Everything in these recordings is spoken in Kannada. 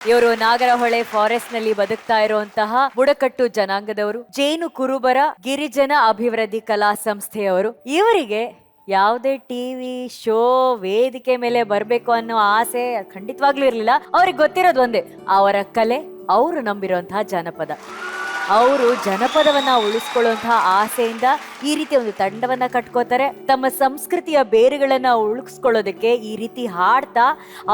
ಇವರು ನಾಗರಹೊಳೆ ಫಾರೆಸ್ಟ್ ನಲ್ಲಿ ಬದುಕ್ತಾ ಇರುವಂತಹ ಬುಡಕಟ್ಟು ಜನಾಂಗದವರು, ಜೇನು ಕುರುಬರ ಗಿರಿಜನ ಅಭಿವೃದ್ಧಿ ಕಲಾ ಸಂಸ್ಥೆಯವರು. ಇವರಿಗೆ ಯಾವುದೇ ಟಿವಿ ಶೋ ವೇದಿಕೆ ಮೇಲೆ ಬರ್ಬೇಕು ಅನ್ನೋ ಆಸೆ ಖಂಡಿತವಾಗ್ಲೂ ಇರ್ಲಿಲ್ಲ. ಅವ್ರಿಗೆ ಗೊತ್ತಿರೋದು ಒಂದೇ, ಅವರ ಕಲೆ, ಅವರು ನಂಬಿರುವಂತಹ ಜನಪದ. ಅವರು ಜನಪದವನ್ನ ಉಳಿಸ್ಕೊಳ್ಳುವಂತಹ ಆಸೆಯಿಂದ ಈ ರೀತಿ ಒಂದು ತಂಡವನ್ನ ಕಟ್ಕೋತಾರೆ. ತಮ್ಮ ಸಂಸ್ಕೃತಿಯ ಬೇರುಗಳನ್ನ ಉಳಿಸ್ಕೊಳ್ಳೋದಕ್ಕೆ ಈ ರೀತಿ ಹಾಡ್ತಾ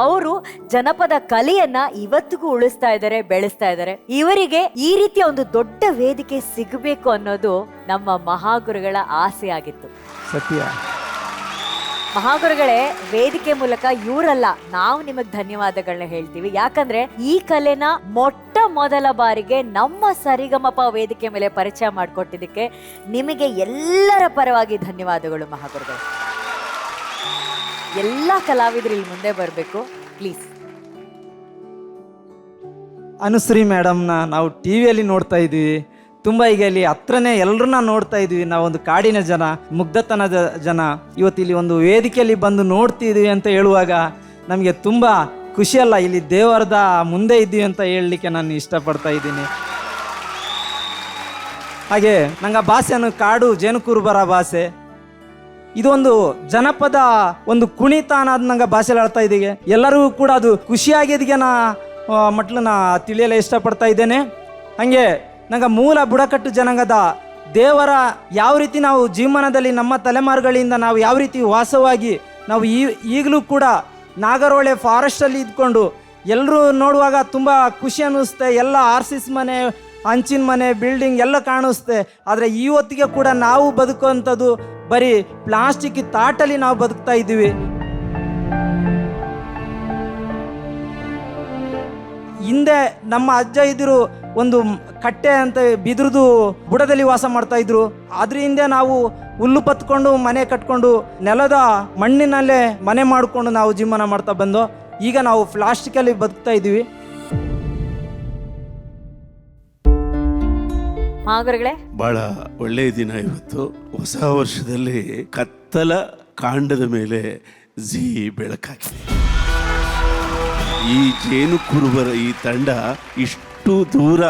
ಅವರು ಜನಪದ ಕಲೆಯನ್ನ ಇವತ್ತಿಗೂ ಉಳಿಸ್ತಾ ಇದ್ದಾರೆ, ಬೆಳೆಸ್ತಾ ಇದ್ದಾರೆ. ಇವರಿಗೆ ಈ ರೀತಿಯ ಒಂದು ದೊಡ್ಡ ವೇದಿಕೆ ಸಿಗಬೇಕು ಅನ್ನೋದು ನಮ್ಮ ಮಹಾಗುರುಗಳ ಆಸೆ ಆಗಿತ್ತು. ಸತ್ಯ. ಮಹಾಗುರುಗಳೇ, ವೇದಿಕೆ ಮೂಲಕ ಇವರಲ್ಲ, ನಾವು ನಿಮಗ್ ಧನ್ಯವಾದಗಳನ್ನ ಹೇಳ್ತೀವಿ. ಯಾಕಂದ್ರೆ ಈ ಕಲೆನ ಮೊಟ್ಟ ಮೊದಲ ಬಾರಿಗೆ ನಮ್ಮ ಸರಿಗಮಪ ವೇದಿಕೆ ಮೇಲೆ ಪರಿಚಯ ಮಾಡಿಕೊಟ್ಟಿದ್ದಕ್ಕೆ ನಿಮಗೆ ಎಲ್ಲರ ಪರವಾಗಿ ಧನ್ಯವಾದಗಳು ಮಹಾಗುರುಗಳು. ಎಲ್ಲ ಕಲಾವಿದರು ಇಲ್ಲಿ ಮುಂದೆ ಬರಬೇಕು ಪ್ಲೀಸ್. ಅನುಶ್ರೀ ಮೇಡಮ್ನ ನಾವು ಟಿವಿಯಲ್ಲಿ ನೋಡ್ತಾ ಇದ್ವಿ, ತುಂಬ ಈಗ ಇಲ್ಲಿ ಹತ್ರನೇ ಎಲ್ಲರನ್ನ ನೋಡ್ತಾ ಇದ್ವಿ. ನಾವೊಂದು ಕಾಡಿನ ಜನ, ಮುಗ್ಧತನದ ಜನ, ಇವತ್ತು ಇಲ್ಲಿ ಒಂದು ವೇದಿಕೆಯಲ್ಲಿ ಬಂದು ನೋಡ್ತಿದ್ವಿ ಅಂತ ಹೇಳುವಾಗ ನಮಗೆ ತುಂಬ ಖುಷಿಯಲ್ಲ. ಇಲ್ಲಿ ದೇವರದ ಮುಂದೆ ಇದ್ದೀವಿ ಅಂತ ಹೇಳಲಿಕ್ಕೆ ನಾನು ಇಷ್ಟಪಡ್ತಾ ಇದ್ದೀನಿ. ಹಾಗೆ ನಂಗೆ ಆ ಭಾಷೆಯನ್ನು ಕಾಡು ಜೇನುಕುರುಬರ ಭಾಷೆ, ಇದೊಂದು ಜನಪದ ಒಂದು ಕುಣಿತ ಅನ್ನೋದು ನಂಗೆ ಭಾಷೆಯಲ್ಲಿ ಆಡ್ತಾ ಇದ್ದೀಗೆ. ಎಲ್ಲರಿಗೂ ಕೂಡ ಅದು ಖುಷಿಯಾಗಿದ್ದಕ್ಕೆ ನಾ ಮಟ್ಲನ್ನ ತಿಳಿಯಲು ಇಷ್ಟಪಡ್ತಾ ಇದ್ದೇನೆ. ಹಾಗೆ ನಂಗೆ ಮೂಲ ಬುಡಕಟ್ಟು ಜನಾಂಗದ ದೇವರ ಯಾವ ರೀತಿ ನಾವು ಜೀವನದಲ್ಲಿ ನಮ್ಮ ತಲೆಮಾರುಗಳಿಂದ ನಾವು ಯಾವ ರೀತಿ ವಾಸವಾಗಿ ನಾವು ಈಗಲೂ ಕೂಡ ನಾಗರಹೊಳೆ ಫಾರೆಸ್ಟಲ್ಲಿ ಇದ್ಕೊಂಡು ಎಲ್ಲರೂ ನೋಡುವಾಗ ತುಂಬ ಖುಷಿ ಅನ್ನಿಸುತ್ತೆ. ಎಲ್ಲ ಆರ್ಸಿಸ್ ಮನೆ, ಹಂಚಿನ ಮನೆ, ಬಿಲ್ಡಿಂಗ್ ಎಲ್ಲ ಕಾಣಿಸುತ್ತೆ. ಆದರೆ ಇವತ್ತಿಗೆ ಕೂಡ ನಾವು ಬದುಕುವಂಥದ್ದು ಬರೀ ಪ್ಲಾಸ್ಟಿಕ್ ತಾಟಲ್ಲಿ ನಾವು ಬದುಕ್ತಾ ಇದ್ದೀವಿ. ಹಿಂದೆ ನಮ್ಮ ಅಜ್ಜ ಇದ್ರು ಒಂದು ಕಟ್ಟೆ ಅಂತ ಬಿದ್ರದು ಬುಡದಲ್ಲಿ ವಾಸ ಮಾಡ್ತಾ ಇದ್ರು. ಅದ್ರ ಹಿಂದೆ ನಾವು ಹುಲ್ಲು ಪತ್ಕೊಂಡು ಮನೆ ಕಟ್ಕೊಂಡು ನೆಲದ ಮಣ್ಣಿನಲ್ಲೇ ಮನೆ ಮಾಡಿಕೊಂಡು ನಾವು ಜೀವನ ಮಾಡ್ತಾ ಬಂದು ಈಗ ನಾವು ಪ್ಲಾಸ್ಟಿಕಲ್ಲಿ ಬದುಕ್ತಾ ಇದ್ದೀವಿ. ಬಹಳ ಒಳ್ಳೆಯ ದಿನ ಇವತ್ತು. ಹೊಸ ವರ್ಷದಲ್ಲಿ ಕತ್ತಲ ಕಾಂಡದ ಮೇಲೆ ಝೀ ಬೆಳಕಾಗಿದೆ. ಈ ಜೇನು ಕುರುಬರ ಈ ತಂಡ ಇಷ್ಟು ದೂರ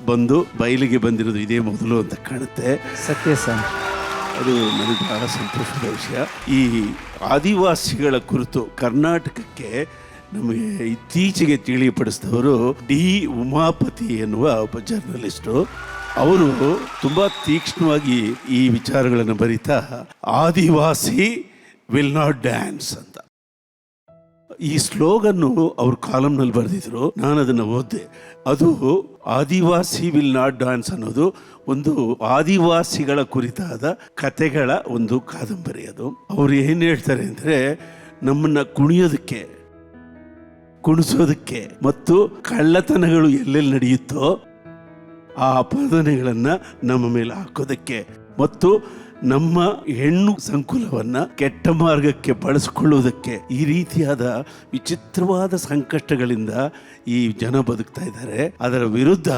ಬಂದು ಬಯಲಿಗೆ ಬಂದಿರೋದು ಇದೇ ಮೊದಲು ಅಂತ ಕಾಣುತ್ತೆ. ಸತ್ಯ ಸರ್, ಅದು ನನಗೆ ಬಹಳ ಸಂತೋಷದ ವಿಷಯ. ಈ ಆದಿವಾಸಿಗಳ ಕುರಿತು ಕರ್ನಾಟಕಕ್ಕೆ ನಮಗೆ ಇತ್ತೀಚೆಗೆ ತಿಳಿಯಪಡಿಸಿದವರು ಡಿ ಉಮಾಪತಿ ಎನ್ನುವ ಒಬ್ಬ ಜರ್ನಲಿಸ್ಟು. ಅವರು ತುಂಬ ತೀಕ್ಷ್ಣವಾಗಿ ಈ ವಿಚಾರಗಳನ್ನು ಬರೀತಾ ಆದಿವಾಸಿ ವಿಲ್ ನಾಟ್ ಡ್ಯಾನ್ಸ್ ಅಂತ ಈ ಸ್ಲೋಗನ್ನು ಅವ್ರ ಕಾಲಮ್ನಲ್ಲಿ ಬರೆದಿದ್ರು. ನಾನು ಅದನ್ನು ಓದಿದೆ. ಅದು ಆದಿವಾಸಿ ವಿಲ್ ನಾಟ್ ಡ್ಯಾನ್ಸ್ ಅನ್ನೋದು ಒಂದು ಆದಿವಾಸಿಗಳ ಕುರಿತಾದ ಕತೆಗಳ ಒಂದು ಕಾದಂಬರಿ. ಅದು ಅವ್ರು ಏನು ಹೇಳ್ತಾರೆ ಅಂದರೆ, ನಮ್ಮನ್ನು ಕುಣಿಯೋದಕ್ಕೆ, ಕುಣಿಸೋದಕ್ಕೆ ಮತ್ತು ಕಳ್ಳತನಗಳು ಎಲ್ಲೆಲ್ಲಿ ನಡೆಯುತ್ತೋ ಆ ಅಪಾದನೆಗಳನ್ನು ನಮ್ಮ ಮೇಲೆ ಹಾಕೋದಕ್ಕೆ ಮತ್ತು ನಮ್ಮ ಹೆಣ್ಣು ಸಂಕುಲವನ್ನು ಕೆಟ್ಟ ಮಾರ್ಗಕ್ಕೆ ಬಳಸಿಕೊಳ್ಳುವುದಕ್ಕೆ ಈ ರೀತಿಯಾದ ವಿಚಿತ್ರವಾದ ಸಂಕಷ್ಟಗಳಿಂದ ಈ ಜನ ಬದುಕ್ತಾ ಇದ್ದಾರೆ. ಅದರ ವಿರುದ್ಧ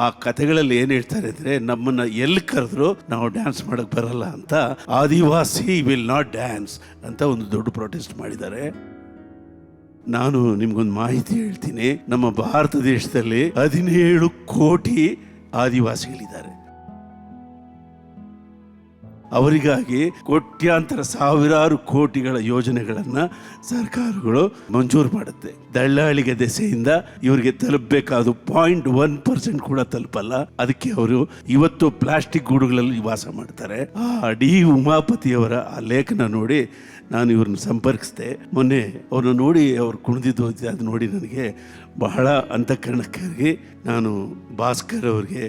ಆ ಕಥೆಗಳಲ್ಲಿ ಏನು ಹೇಳ್ತಾರೆ ಅಂದರೆ, ನಮ್ಮನ್ನು ಎಲ್ಲಿ ಕರೆದ್ರು ನಾವು ಡ್ಯಾನ್ಸ್ ಮಾಡಕ್ಕೆ ಬರಲ್ಲ ಅಂತ ಆದಿವಾಸಿ ವಿಲ್ ನಾಟ್ ಡ್ಯಾನ್ಸ್ ಅಂತ ಒಂದು ದೊಡ್ಡ ಪ್ರೊಟೆಸ್ಟ್ ಮಾಡಿದ್ದಾರೆ. ನಾನು ನಿಮ್ಗೊಂದು ಮಾಹಿತಿ ಹೇಳ್ತೀನಿ. ನಮ್ಮ ಭಾರತ ದೇಶದಲ್ಲಿ 17 ಕೋಟಿ ಆದಿವಾಸಿಗಳಿದ್ದಾರೆ. ಅವರಿಗಾಗಿ ಕೋಟ್ಯಾಂತರ ಸಾವಿರಾರು ಕೋಟಿಗಳ ಯೋಜನೆಗಳನ್ನು ಸರ್ಕಾರಗಳು ಮಂಜೂರು ಮಾಡುತ್ತೆ. ದಳ್ಳಾಳಿಗೆ ದೆಸೆಯಿಂದ ಇವರಿಗೆ ತಲುಪಬೇಕಾದ 0.1% ಕೂಡ ತಲುಪಲ್ಲ. ಅದಕ್ಕೆ ಅವರು ಇವತ್ತು ಪ್ಲಾಸ್ಟಿಕ್ ಗೂಡುಗಳಲ್ಲಿ ವಾಸ ಮಾಡ್ತಾರೆ. ಆ ಡಿ ಉಮಾಪತಿಯವರ ಆ ಲೇಖನ ನೋಡಿ ನಾನು ಇವ್ರನ್ನ ಸಂಪರ್ಕಿಸಿದೆ. ಮೊನ್ನೆ ಅವ್ರನ್ನ ನೋಡಿ ಅವ್ರು ಕುಣಿದಿದ್ದು ಅದು ನೋಡಿ ನನಗೆ ಬಹಳ ಅಂತಃಕರಣಕ್ಕಾಗಿ ನಾನು ಭಾಸ್ಕರ್ ಅವ್ರಿಗೆ,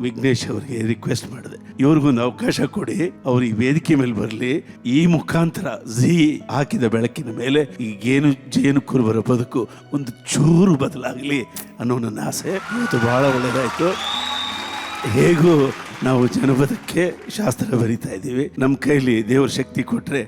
ವಿಘ್ನೇಶ್ ಅವರಿಗೆ ರಿಕ್ವೆಸ್ಟ್ ಮಾಡಿದೆ, ಇವ್ರಿಗೊಂದು ಅವಕಾಶ ಕೊಡಿ, ಅವ್ರು ಈ ವೇದಿಕೆ ಮೇಲೆ ಬರಲಿ. ಈ ಮುಖಾಂತರ ಝೀ ಹಾಕಿದ ಬೆಳಕಿನ ಮೇಲೆ ಈಗೇನು ಜೇನು ಕುರುಬರ ಬದುಕು ಒಂದು ಚೂರು ಬದಲಾಗಲಿ ಅನ್ನೋ ನನ್ನ ಆಸೆ. ಇವತ್ತು ಬಹಳ ಒಳ್ಳೆಯದಾಯಿತು. ಹೇಗೂ ನಾವು ಜನಪದಕ್ಕೆ ಶಾಸ್ತ್ರ ಬರಿತಾ ಇದ್ದೀವಿ. ನಮ್ಮ ಕೈಲಿ ದೇವ್ರ ಶಕ್ತಿ ಕೊಟ್ಟರೆ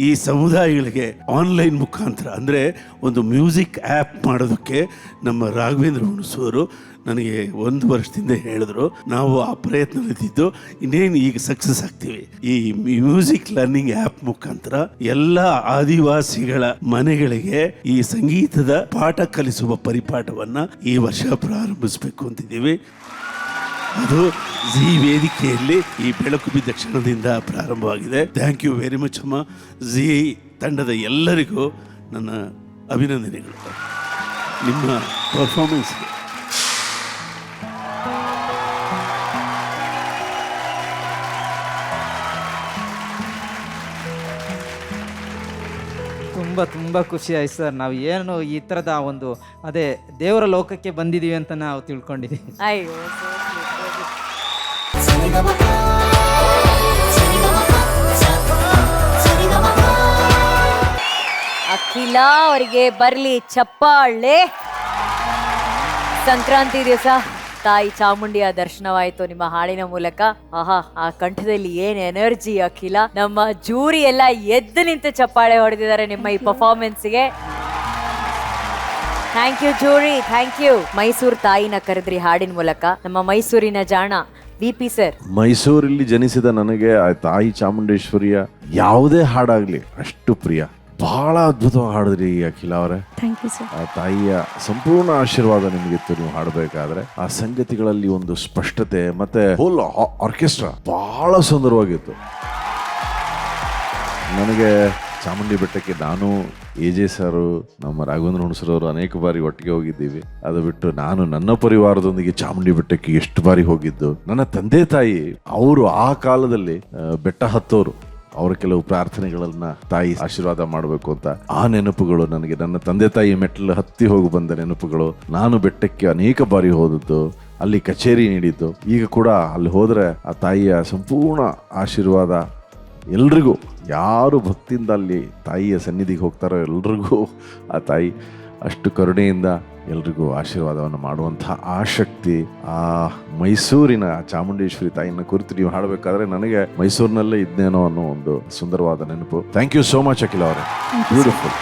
ಈ ಸಮುದಾಯಗಳಿಗೆ ಆನ್ಲೈನ್ ಮುಖಾಂತರ ಅಂದರೆ ಒಂದು ಮ್ಯೂಸಿಕ್ ಆ್ಯಪ್ ಮಾಡೋದಕ್ಕೆ ನಮ್ಮ ರಾಘವೇಂದ್ರ ಹುಣಸೂರು ನನಗೆ 1 ವರ್ಷದಿಂದ ಹೇಳಿದ್ರು. ನಾವು ಆ ಪ್ರಯತ್ನದಲ್ಲಿದ್ದು ಇನ್ನೇನು ಈಗ ಸಕ್ಸಸ್ ಆಗ್ತೀವಿ. ಈ ಮ್ಯೂಸಿಕ್ ಲರ್ನಿಂಗ್ ಆ್ಯಪ್ ಮುಖಾಂತರ ಎಲ್ಲ ಆದಿವಾಸಿಗಳ ಮನೆಗಳಿಗೆ ಈ ಸಂಗೀತದ ಪಾಠ ಕಲಿಸುವ ಪರಿಪಾಠವನ್ನು ಈ ವರ್ಷ ಪ್ರಾರಂಭಿಸಬೇಕು ಅಂತಿದ್ದೀವಿ. ಅದು ಜಿ ವೇದಿಕೆಯಲ್ಲಿ ಈ ಬೆಳಕು ಬಿದ್ದ ಕ್ಷಣದಿಂದ ಪ್ರಾರಂಭವಾಗಿದೆ. ಥ್ಯಾಂಕ್ ಯು ವೆರಿ ಮಚ್ ಅಮ್ಮ. ಜಿ ತಂಡದ ಎಲ್ಲರಿಗೂ ನನ್ನ ಅಭಿನಂದನೆಗಳು ನಿಮ್ಮ ಪರ್ಫಾರ್ಮೆನ್ಸ್ಗೆ. ತುಂಬ ಖುಷಿ ಆಯ್ತು ಸರ್. ನಾವು ಏನು ಈ ಥರದ ಒಂದು ಅದೇ ದೇವರ ಲೋಕಕ್ಕೆ ಬಂದಿದ್ದೀವಿ ಅಂತ ನಾವು ತಿಳ್ಕೊಂಡಿದ್ದೀವಿ. ಅಯ್ಯೋ ಅಖಿಲ ಅವರಿಗೆ ಬರ್ಲಿ ಚಪ್ಪಾಳೆ. ಸಂಕ್ರಾಂತಿ ದಿವಸ ತಾಯಿ ಚಾಮುಂಡಿಯ ದರ್ಶನವಾಯಿತು ನಿಮ್ಮ ಹಾಡಿನ ಮೂಲಕ. ಆಹಾ, ಆ ಕಂಠದಲ್ಲಿ ಏನ್ ಎನರ್ಜಿ ಅಖಿಲ. ನಮ್ಮ ಜೂರಿ ಎಲ್ಲ ಎದ್ದು ನಿಂತು ಚಪ್ಪಾಳೆ ಹೊಡೆದಿದ್ದಾರೆ ನಿಮ್ಮ ಈ ಪರ್ಫಾರ್ಮೆನ್ಸ್ಗೆ. Thank you jury, thank you. Mysuru ತಾಯಿನ ಕರೆದ್ರಿ ಹಾಡಿನ ಮೂಲಕ. ನಮ್ಮ ಮೈಸೂರಿನ ಜಾಣ VP ಸರ್. ಮೈಸೂರಲ್ಲಿ ಜನಿಸಿದ ನನಗೆ ಆ ತಾಯಿ ಚಾಮುಂಡೇಶ್ವರಿಯ ಯಾವುದೇ ಹಾಡಾಗ್ಲಿ ಅಷ್ಟು ಪ್ರಿಯ. ಬಹಳ ಅದ್ಭುತವಾಗಿ ಹಾಡಿದ್ರಿ ಅಖಿಲ ಅವರೇ. Thank you sir. ಆ ತಾಯಿಯ ಸಂಪೂರ್ಣ ಆಶೀರ್ವಾದ ನಿಮಗಿತ್ತು ನೀವು ಹಾಡಬೇಕಾದ್ರೆ. ಆ ಸಂಗತಿಗಳಲ್ಲಿ ಒಂದು ಸ್ಪಷ್ಟತೆ ಮತ್ತೆ ಹೋಲ್ ಆರ್ಕೆಸ್ಟ್ರಾ ಬಹಳ ಸುಂದರವಾಗಿತ್ತು. ನನಗೆ ಚಾಮುಂಡಿ ಬೆಟ್ಟಕ್ಕೆ ನಾನು AJ ಸರು ನಮ್ಮ ರಾಘವೇಂದ್ರ ಹುಣಸೂರವರು ಅನೇಕ ಬಾರಿ ಒಟ್ಟಿಗೆ ಹೋಗಿದ್ದೀವಿ. ಅದು ಬಿಟ್ಟು ನಾನು ನನ್ನ ಪರಿವಾರದೊಂದಿಗೆ ಚಾಮುಂಡಿ ಬೆಟ್ಟಕ್ಕೆ ಎಷ್ಟು ಬಾರಿ ಹೋಗಿದ್ದು. ನನ್ನ ತಂದೆ ತಾಯಿ ಅವರು ಆ ಕಾಲದಲ್ಲಿ ಬೆಟ್ಟ ಹತ್ತೋರು. ಅವರ ಕೆಲವು ಪ್ರಾರ್ಥನೆಗಳನ್ನ ತಾಯಿ ಆಶೀರ್ವಾದ ಮಾಡಬೇಕು ಅಂತ ಆ ನೆನಪುಗಳು ನನಗೆ. ನನ್ನ ತಂದೆ ತಾಯಿ ಮೆಟ್ಟಲು ಹತ್ತಿ ಹೋಗಿ ಬಂದ ನೆನಪುಗಳು. ನಾನು ಬೆಟ್ಟಕ್ಕೆ ಅನೇಕ ಬಾರಿ ಹೋದದ್ದು, ಅಲ್ಲಿ ಕಚೇರಿ ನೀಡಿದ್ದು. ಈಗ ಕೂಡ ಅಲ್ಲಿ ಹೋದರೆ ಆ ತಾಯಿಯ ಸಂಪೂರ್ಣ ಆಶೀರ್ವಾದ ಎಲ್ರಿಗೂ, ಯಾರು ಭಕ್ತಿಯಿಂದ ಅಲ್ಲಿ ತಾಯಿಯ ಸನ್ನಿಧಿಗೆ ಹೋಗ್ತಾರೋ ಎಲ್ರಿಗೂ ಆ ತಾಯಿ ಅಷ್ಟು ಕರುಣೆಯಿಂದ ಎಲ್ರಿಗೂ ಆಶೀರ್ವಾದವನ್ನು ಮಾಡುವಂತಹ ಆ ಶಕ್ತಿ. ಆ ಮೈಸೂರಿನ ಚಾಮುಂಡೇಶ್ವರಿ ತಾಯಿನ ಕುರಿತು ನೀವು ಹಾಡಬೇಕಾದ್ರೆ ನನಗೆ ಮೈಸೂರಿನಲ್ಲೇ ಇದ್ದೇನೋ ಅನ್ನೋ ಒಂದು ಸುಂದರವಾದ ನೆನಪು. ಥ್ಯಾಂಕ್ ಯು ಸೋ ಮಚ್ ಅಖಿಲ ಅವರೇ, ಬ್ಯೂಟಿಫುಲ್.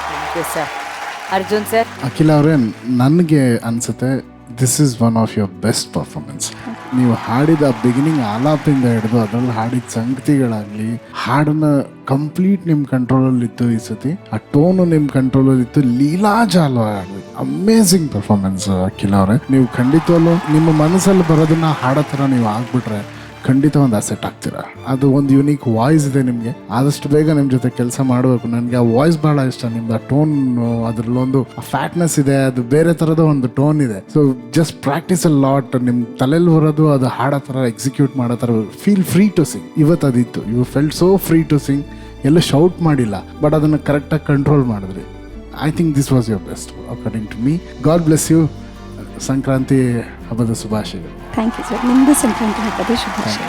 ಅರ್ಜುನ್ ಸರ್. ಅಖಿಲ ಅವರೇ, ನನಗೆ ಅನಿಸುತ್ತೆ this is one of your best performance. ನೀವು ಹಾಡಿದ ಬಿಗಿನಿಂಗ್ ಆಲಾಪಿಂದ ಹಿಡಿದು ಅದರಲ್ಲಿ ಹಾಡಿದ ಸಂಗತಿಗಳಾಗಲಿ, ಹಾಡನ್ನ ಕಂಪ್ಲೀಟ್ ನಿಮ್ಮ ಕಂಟ್ರೋಲಲ್ಲಿತ್ತು ಈ ಸತಿ. ಆ ಟೋನು ನಿಮ್ಮ ಕಂಟ್ರೋಲಲ್ಲಿತ್ತು. ಲೀಲಾಜಾಲ ಆಗಲಿ, ಅಮೇಝಿಂಗ್ ಪರ್ಫಾರ್ಮೆನ್ಸ್ ಅಖಿಲ ಅವರೇ. ನೀವು ಖಂಡಿತವಲ್ಲೂ ನಿಮ್ಮ ಮನಸ್ಸಲ್ಲಿ ಬರೋದನ್ನ ಹಾಡೋ ಥರ ನೀವು ಆಗ್ಬಿಟ್ರೆ ಖಂಡಿತ ಒಂದು ಅಸೆಟ್ ಆಗ್ತೀರಾ. ಅದು ಒಂದು ಯುನೀಕ್ ವಾಯ್ಸ್ ಇದೆ ನಿಮಗೆ. ಆದಷ್ಟು ಬೇಗ ನಿಮ್ಮ ಜೊತೆ ಕೆಲಸ ಮಾಡಬೇಕು. ನನಗೆ ಆ ವಾಯ್ಸ್ ಭಾಳ ಇಷ್ಟ. ನಿಮ್ದು ಆ ಟೋನ್, ಅದರಲ್ಲೊಂದು ಫ್ಯಾಟ್ನೆಸ್ ಇದೆ, ಅದು ಬೇರೆ ಥರದ ಒಂದು ಟೋನ್ ಇದೆ. So just practice a lot. ನಿಮ್ಮ ತಲೆಯಲ್ಲಿ ಬರೋದು ಅದು ಹಾಡೋ ಥರ, ಎಕ್ಸಿಕ್ಯೂಟ್ ಮಾಡೋ ಥರ. Feel free to sing. ಇವತ್ತು ಅದಿತ್ತು. You felt so free to sing. ಎಲ್ಲೂ ಶೌಟ್ ಮಾಡಿಲ್ಲ, ಬಟ್ ಅದನ್ನು ಕರೆಕ್ಟಾಗಿ ಕಂಟ್ರೋಲ್ ಮಾಡಿದ್ರಿ. I think this was your best according to me. God bless you. Sankranti ಹಬ್ಬದ ಶುಭಾಶಯಗಳು. Thank you sir. ನಿಮ್ಮದು ಸಂಕ್ರಾಂತಿ ಹಬ್ಬದ ಶುಭಾಶಯ.